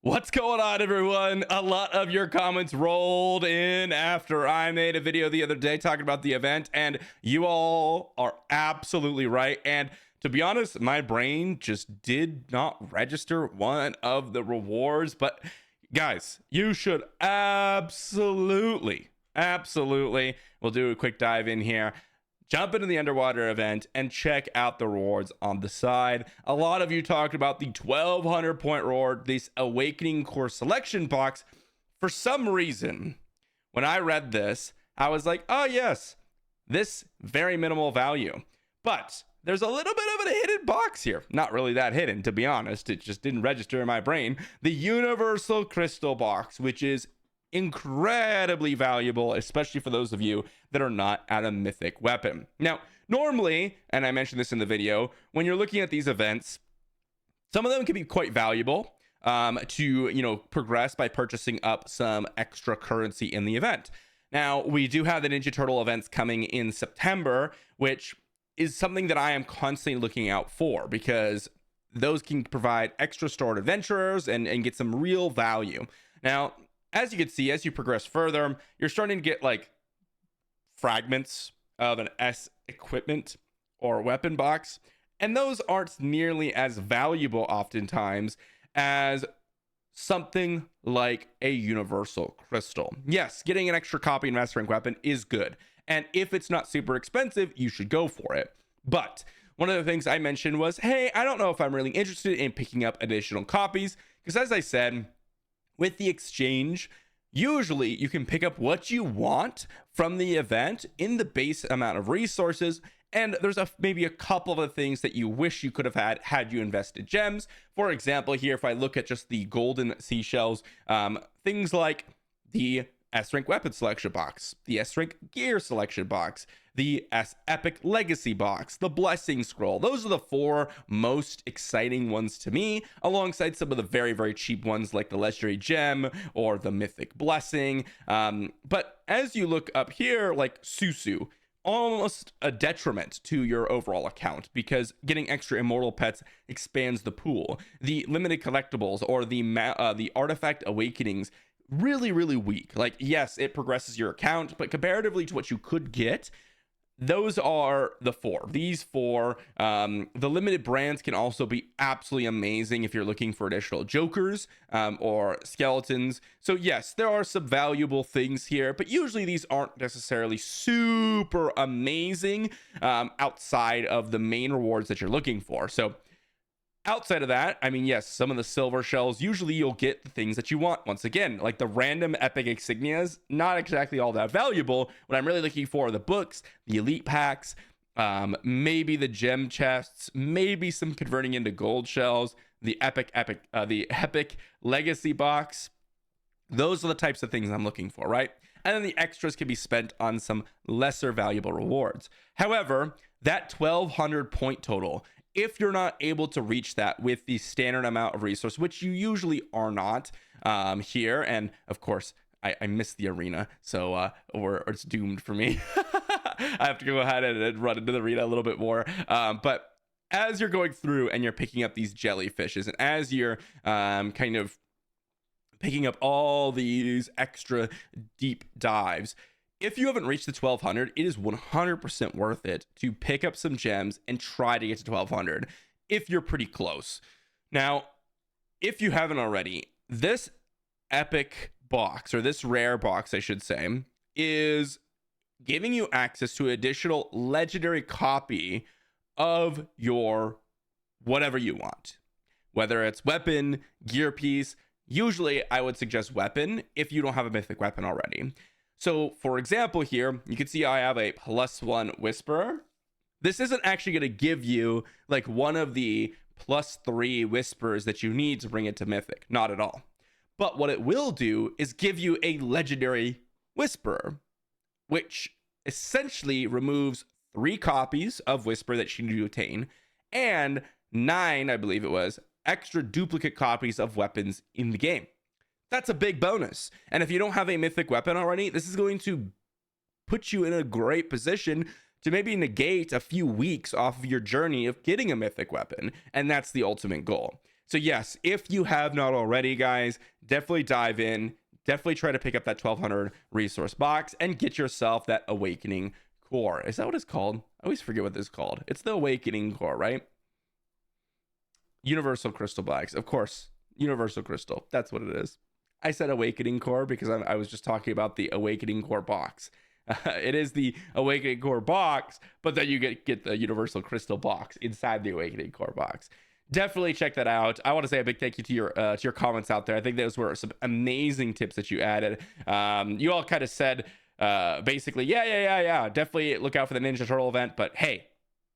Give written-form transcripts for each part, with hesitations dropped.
What's going on, everyone? A lot of your comments rolled in after I made a video the other day talking about the event, and you all are absolutely right. And to be honest, my brain just did not register one of the rewards. But guys, you should absolutely, we'll do a quick dive in here. Jump into the underwater event and check out the rewards on the side. A lot of you talked about the 1200 point reward, this Awakening Core selection box. For some reason, when I read this, I was like, oh yes, this very minimal value. But there's a little bit of a hidden box here. Not really that hidden, to be honest. It just didn't register in my brain. The Universal Crystal box, which is incredibly valuable, especially for those of you that are not at a mythic weapon. Now, normally, and I mentioned this in the video, when you're looking at these events, some of them can be quite valuable to progress by purchasing up some extra currency in the event. Now, we do have the Ninja Turtle events coming in September, which is something that I am constantly looking out for because those can provide extra stored adventurers and get some real value. Now, as you can see, as you progress further, you're starting to get like fragments of an S equipment or weapon box, and those aren't nearly as valuable oftentimes as something like a universal crystal. Yes, getting an extra copy and master rank weapon is good, and if it's not super expensive, you should go for it. But one of the things I mentioned was, hey, I don't know if I'm really interested in picking up additional copies, because as I said, with the exchange, usually you can pick up what you want from the event in the base amount of resources, and there's maybe a couple of the things that you wish you could have had you invested gems. For example, here, if I look at just the golden seashells, things like the S rank weapon selection box, the S rank gear selection box, the S epic legacy box, the blessing scroll. Those are the four most exciting ones to me, alongside some of the very cheap ones like the legendary gem or the mythic blessing. But as you look up here, like Susu, almost a detriment to your overall account because getting extra immortal pets expands the pool. The limited collectibles or the artifact awakenings, really weak. Like, yes, it progresses your account, but comparatively to what you could get, those are the four. These four, the limited brands can also be absolutely amazing if you're looking for additional jokers or skeletons. So yes, there are some valuable things here, but usually these aren't necessarily super amazing outside of the main rewards that you're looking for. So outside of that, I mean, yes, some of the silver shells, usually you'll get the things that you want. Once again, like the random epic insignias, not exactly all that valuable. What I'm really looking for are the books, the elite packs, maybe the gem chests, maybe some converting into gold shells, the epic legacy box. Those are the types of things I'm looking for, right? And then the extras can be spent on some lesser valuable rewards. However, that 1200 point total, if you're not able to reach that with the standard amount of resource, which you usually are not here, and of course I missed the arena, so or it's doomed for me. I have to go ahead and run into the arena a little bit more, but as you're going through and you're picking up these jellyfishes, and as you're kind of picking up all these extra deep dives, if you haven't reached the 1200, it is 100% worth it to pick up some gems and try to get to 1200 if you're pretty close. Now, if you haven't already, this epic box, or this rare box, I should say, is giving you access to an additional legendary copy of your whatever you want, whether it's weapon, gear piece. Usually, I would suggest weapon if you don't have a mythic weapon already. So, for example, here, you can see I have a +1 Whisperer. This isn't actually going to give you like one of the +3 Whisperers that you need to bring it to Mythic. Not at all. But what it will do is give you a legendary Whisperer, which essentially removes 3 copies of Whisper that you need to obtain, and 9, I believe it was, extra duplicate copies of weapons in the game. That's a big bonus. And if you don't have a mythic weapon already, this is going to put you in a great position to maybe negate a few weeks off of your journey of getting a mythic weapon. And that's the ultimate goal. So yes, if you have not already, guys, definitely dive in. Definitely try to pick up that 1200 resource box and get yourself that awakening core. Is that what it's called? I always forget what this is called. It's the awakening core, right? Universal crystal box, of course. Universal crystal, that's what it is. I said awakening core because I was just talking about the awakening core box. It is the awakening core box, but then you get the universal crystal box inside the awakening core box. Definitely check that out. I want to say a big thank you to your comments out there. I think those were some amazing tips that you added. You all kind of said basically, yeah, definitely look out for the Ninja Turtle event, but hey,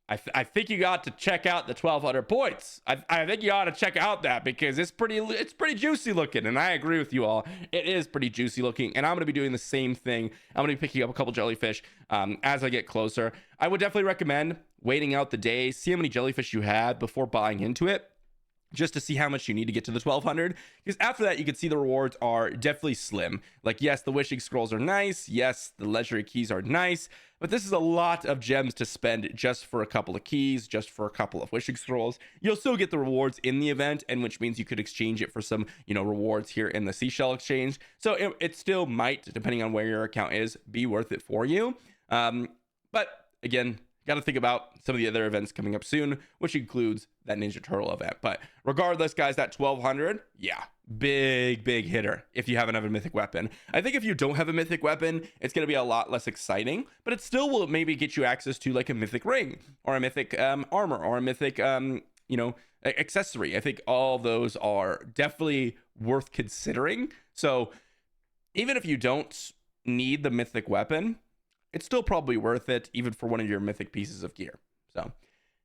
I think you got to check out the 1200 points. I think you ought to check out that because it's pretty juicy looking, and I agree with you all. It is pretty juicy looking, and I'm going to be doing the same thing. I'm going to be picking up a couple jellyfish as I get closer. I would definitely recommend waiting out the day, see how many jellyfish you have before buying into it, just to see how much you need to get to the 1200, because after that you can see the rewards are definitely slim. Like, yes, the wishing scrolls are nice, yes, the legendary keys are nice, but this is a lot of gems to spend just for a couple of keys, just for a couple of wishing scrolls. You'll still get the rewards in the event, and which means you could exchange it for some, rewards here in the seashell exchange. So it still might, depending on where your account is, be worth it for you. But again, got to think about some of the other events coming up soon, which includes that Ninja Turtle event. But regardless, guys, that 1200, yeah, big hitter if you haven't have a mythic weapon. I think if you don't have a mythic weapon, it's going to be a lot less exciting, but it still will maybe get you access to like a mythic ring or a mythic armor or a mythic, accessory. I think all those are definitely worth considering. So even if you don't need the mythic weapon, it's still probably worth it, even for one of your mythic pieces of gear. So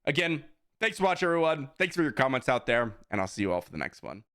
again, thanks for watching, everyone. Thanks for your comments out there, and I'll see you all for the next one.